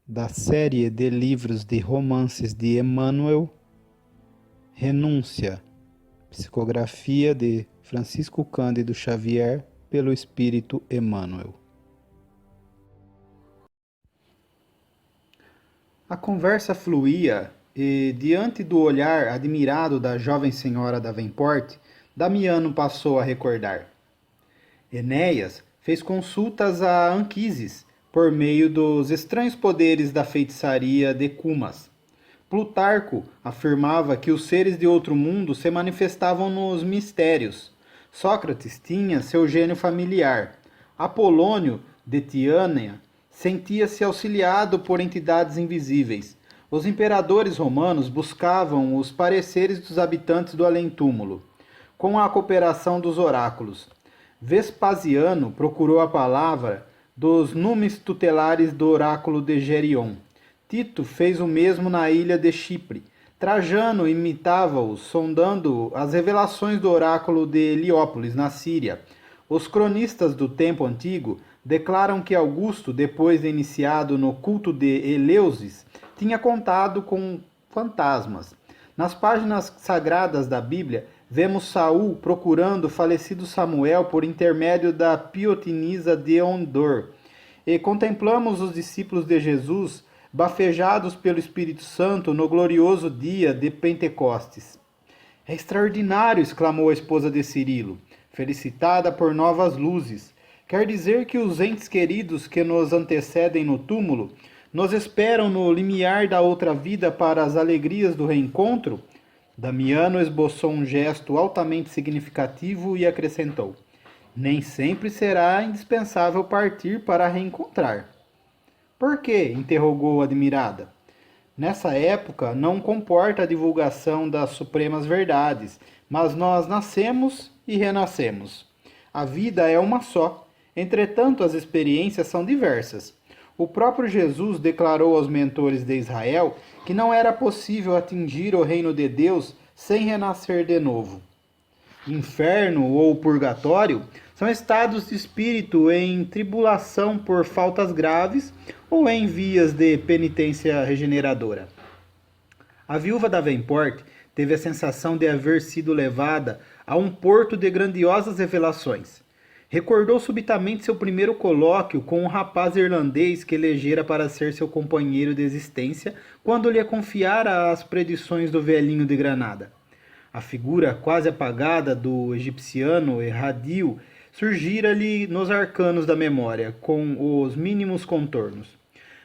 da série de livros de romances de Emmanuel, Renúncia, psicografia de Francisco Cândido Xavier, pelo Espírito Emmanuel. A conversa fluía e, diante do olhar admirado da jovem senhora Davenport, Damiano passou a recordar. Enéas fez consultas a Anquises por meio dos estranhos poderes da feitiçaria de Cumas. Plutarco afirmava que os seres de outro mundo se manifestavam nos mistérios. Sócrates tinha seu gênio familiar. Apolônio de Tiânia sentia-se auxiliado por entidades invisíveis. Os imperadores romanos buscavam os pareceres dos habitantes do além-túmulo, com a cooperação dos oráculos. Vespasiano procurou a palavra dos numes tutelares do oráculo de Gerion. Tito fez o mesmo na ilha de Chipre. Trajano imitava-os, sondando as revelações do oráculo de Heliópolis, na Síria. Os cronistas do tempo antigo declaram que Augusto, depois de iniciado no culto de Eleusis, tinha contado com fantasmas. Nas páginas sagradas da Bíblia, vemos Saul procurando o falecido Samuel por intermédio da piotinisa de Ondor. E contemplamos os discípulos de Jesus bafejados pelo Espírito Santo no glorioso dia de Pentecostes. É extraordinário, exclamou a esposa de Cirilo, felicitada por novas luzes. Quer dizer que os entes queridos que nos antecedem no túmulo nos esperam no limiar da outra vida para as alegrias do reencontro? Damiano esboçou um gesto altamente significativo e acrescentou: nem sempre será indispensável partir para reencontrar. Por quê? Interrogou admirada. Nessa época não comporta a divulgação das supremas verdades, mas nós nascemos e renascemos. A vida é uma só, entretanto as experiências são diversas. O próprio Jesus declarou aos mentores de Israel que não era possível atingir o reino de Deus sem renascer de novo. Inferno ou purgatório são estados de espírito em tribulação por faltas graves ou em vias de penitência regeneradora. A viúva Davenport teve a sensação de haver sido levada a um porto de grandiosas revelações. Recordou subitamente seu primeiro colóquio com um rapaz irlandês que elegera para ser seu companheiro de existência quando lhe confiara as predições do velhinho de Granada. A figura quase apagada do egipciano erradio surgira-lhe nos arcanos da memória, com os mínimos contornos.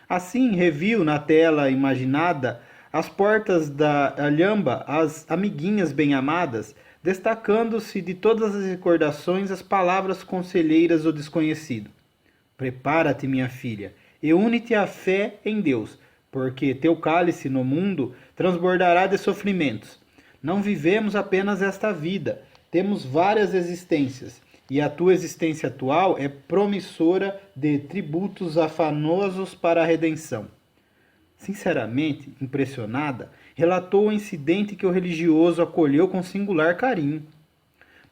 Assim, reviu na tela imaginada as portas da Alhamba, as amiguinhas bem-amadas, destacando-se de todas as recordações as palavras conselheiras do desconhecido. Prepara-te, minha filha, e une-te à fé em Deus, porque teu cálice no mundo transbordará de sofrimentos. Não vivemos apenas esta vida, temos várias existências, e a tua existência atual é promissora de tributos afanosos para a redenção. Sinceramente, impressionada, relatou o incidente que o religioso acolheu com singular carinho.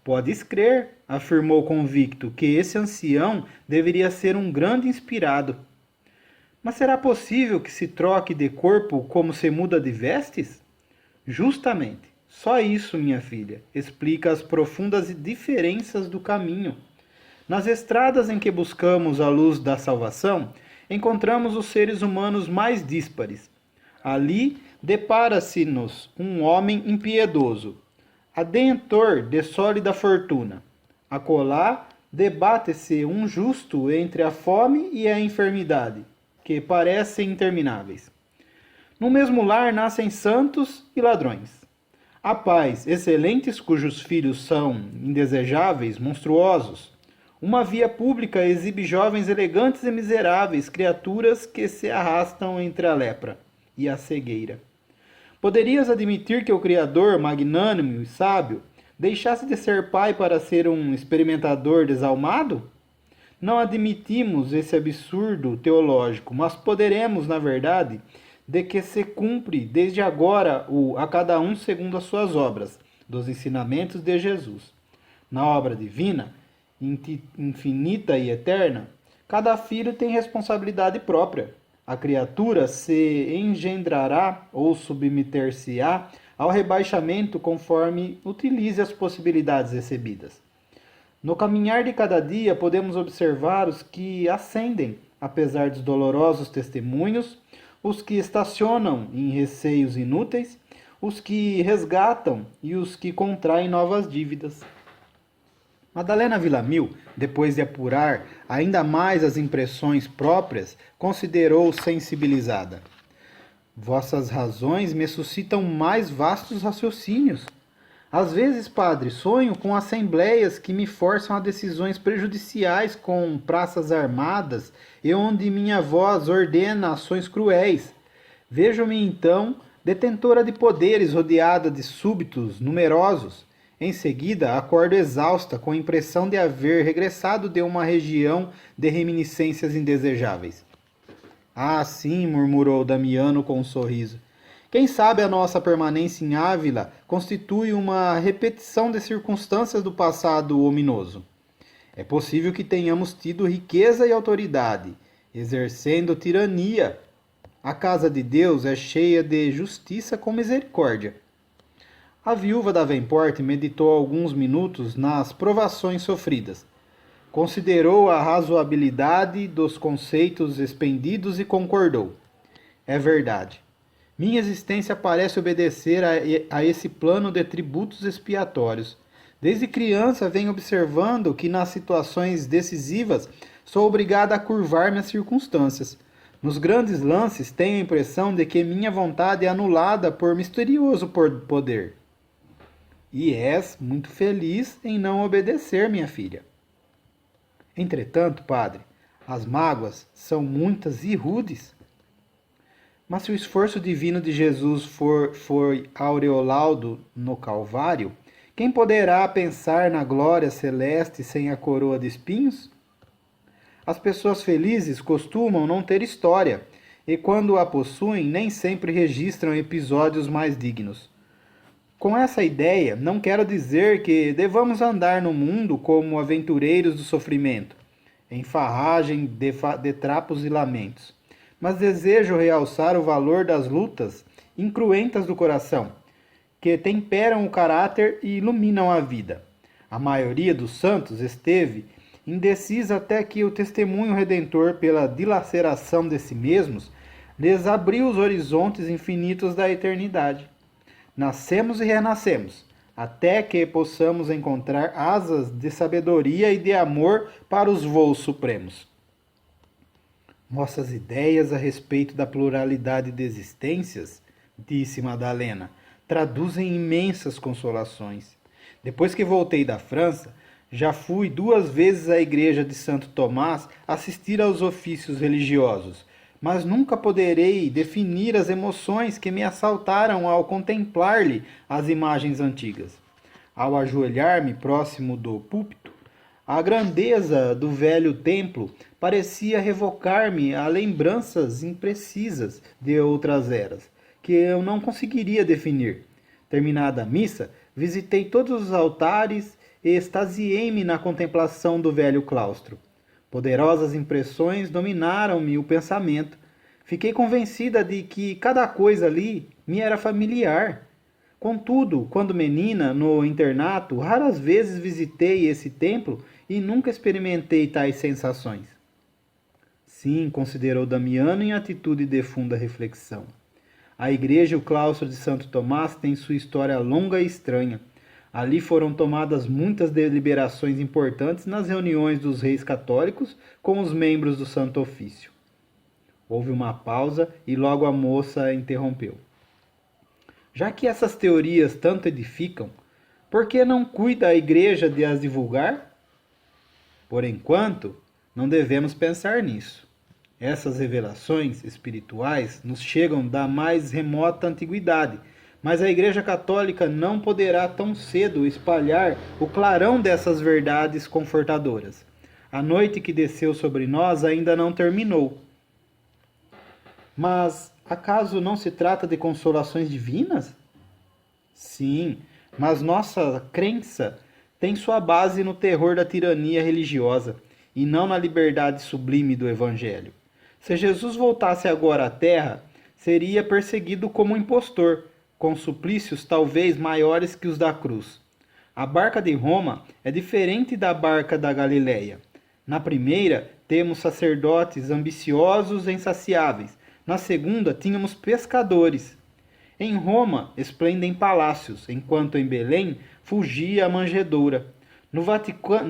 Podes crer, afirmou convicto, que esse ancião deveria ser um grande inspirado. Mas será possível que se troque de corpo como se muda de vestes? Justamente. Só isso, minha filha, explica as profundas diferenças do caminho. Nas estradas em que buscamos a luz da salvação, encontramos os seres humanos mais díspares. Ali depara-se-nos um homem impiedoso, adentor de sólida fortuna. Acolá debate-se um justo entre a fome e a enfermidade, que parecem intermináveis. No mesmo lar nascem santos e ladrões. Há pais excelentes cujos filhos são indesejáveis, monstruosos. Uma via pública exibe jovens elegantes e miseráveis, criaturas que se arrastam entre a lepra e a cegueira. Poderias admitir que o Criador, magnânimo e sábio, deixasse de ser pai para ser um experimentador desalmado? Não admitimos esse absurdo teológico, mas poderemos, na verdade, de que se cumpre desde agora o a cada um segundo as suas obras, dos ensinamentos de Jesus. Na obra divina, infinita e eterna, cada filho tem responsabilidade própria. A criatura se engendrará ou submeter-se-á ao rebaixamento conforme utilize as possibilidades recebidas. No caminhar de cada dia, podemos observar os que ascendem, apesar dos dolorosos testemunhos, os que estacionam em receios inúteis, os que resgatam e os que contraem novas dívidas. Madalena Villamil, depois de apurar ainda mais as impressões próprias, considerou sensibilizada. Vossas razões me suscitam mais vastos raciocínios. Às vezes, padre, sonho com assembleias que me forçam a decisões prejudiciais com praças armadas e onde minha voz ordena ações cruéis. Vejo-me, então, detentora de poderes rodeada de súbditos numerosos. Em seguida, acordo exausta com a impressão de haver regressado de uma região de reminiscências indesejáveis. Ah, sim, murmurou Damiano com um sorriso. Quem sabe a nossa permanência em Ávila constitui uma repetição de circunstâncias do passado ominoso. É possível que tenhamos tido riqueza e autoridade, exercendo tirania. A casa de Deus é cheia de justiça com misericórdia. A viúva Davenport meditou alguns minutos nas provações sofridas. Considerou a razoabilidade dos conceitos expendidos e concordou. É verdade. Minha existência parece obedecer a esse plano de tributos expiatórios. Desde criança venho observando que nas situações decisivas sou obrigada a curvar-me às circunstâncias. Nos grandes lances tenho a impressão de que minha vontade é anulada por misterioso poder. E és muito feliz em não obedecer, minha filha. Entretanto, padre, as mágoas são muitas e rudes. Mas se o esforço divino de Jesus foi aureolado no Calvário, quem poderá pensar na glória celeste sem a coroa de espinhos? As pessoas felizes costumam não ter história, e quando a possuem, nem sempre registram episódios mais dignos. Com essa ideia, não quero dizer que devamos andar no mundo como aventureiros do sofrimento, em farragem de trapos e lamentos. Mas desejo realçar o valor das lutas incruentas do coração, que temperam o caráter e iluminam a vida. A maioria dos santos esteve indecisa até que o testemunho redentor, pela dilaceração de si mesmos, lhes abriu os horizontes infinitos da eternidade. Nascemos e renascemos, até que possamos encontrar asas de sabedoria e de amor para os voos supremos. Vossas ideias a respeito da pluralidade de existências, disse Madalena, traduzem imensas consolações. Depois que voltei da França, já fui 2 vezes à igreja de Santo Tomás assistir aos ofícios religiosos, mas nunca poderei definir as emoções que me assaltaram ao contemplar-lhe as imagens antigas. Ao ajoelhar-me próximo do púlpito, a grandeza do velho templo parecia revocar-me a lembranças imprecisas de outras eras, que eu não conseguiria definir. Terminada a missa, visitei todos os altares e extasiei-me na contemplação do velho claustro. Poderosas impressões dominaram-me o pensamento. Fiquei convencida de que cada coisa ali me era familiar. Contudo, quando menina, no internato, raras vezes visitei esse templo e nunca experimentei tais sensações. Sim, considerou Damiano em atitude de funda reflexão. A igreja e o claustro de Santo Tomás têm sua história longa e estranha. Ali foram tomadas muitas deliberações importantes nas reuniões dos reis católicos com os membros do Santo Ofício. Houve uma pausa e logo a moça interrompeu. Já que essas teorias tanto edificam, por que não cuida a igreja de as divulgar? Por enquanto, não devemos pensar nisso. Essas revelações espirituais nos chegam da mais remota antiguidade, mas a Igreja Católica não poderá tão cedo espalhar o clarão dessas verdades confortadoras. A noite que desceu sobre nós ainda não terminou. Mas acaso não se trata de consolações divinas? Sim, mas nossa crença tem sua base no terror da tirania religiosa e não na liberdade sublime do Evangelho. Se Jesus voltasse agora à terra, seria perseguido como impostor, com suplícios talvez maiores que os da cruz. A barca de Roma é diferente da barca da Galileia. Na primeira, temos sacerdotes ambiciosos e insaciáveis. Na segunda, tínhamos pescadores. Em Roma, esplendem palácios, enquanto em Belém fugia a manjedoura. No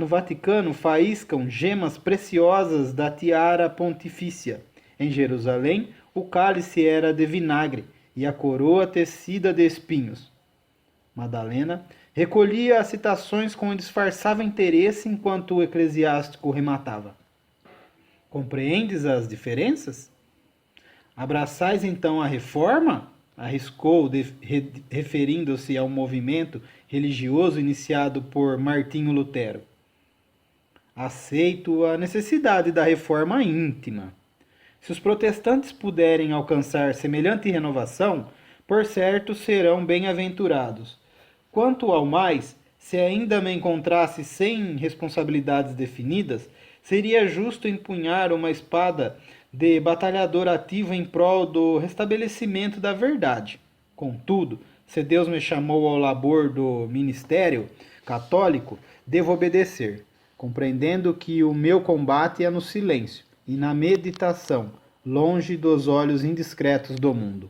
Vaticano faíscam gemas preciosas da tiara pontifícia. Em Jerusalém, o cálice era de vinagre e a coroa tecida de espinhos. Madalena recolhia as citações com disfarçável interesse enquanto o eclesiástico rematava. Compreendes as diferenças? Abraçais então a reforma? Arriscou, referindo-se ao movimento religioso iniciado por Martinho Lutero. Aceito a necessidade da reforma íntima. Se os protestantes puderem alcançar semelhante renovação, por certo serão bem-aventurados. Quanto ao mais, se ainda me encontrasse sem responsabilidades definidas, seria justo empunhar uma espada de batalhador ativo em prol do restabelecimento da verdade. Contudo, se Deus me chamou ao labor do ministério católico, devo obedecer, compreendendo que o meu combate é no silêncio e na meditação, longe dos olhos indiscretos do mundo.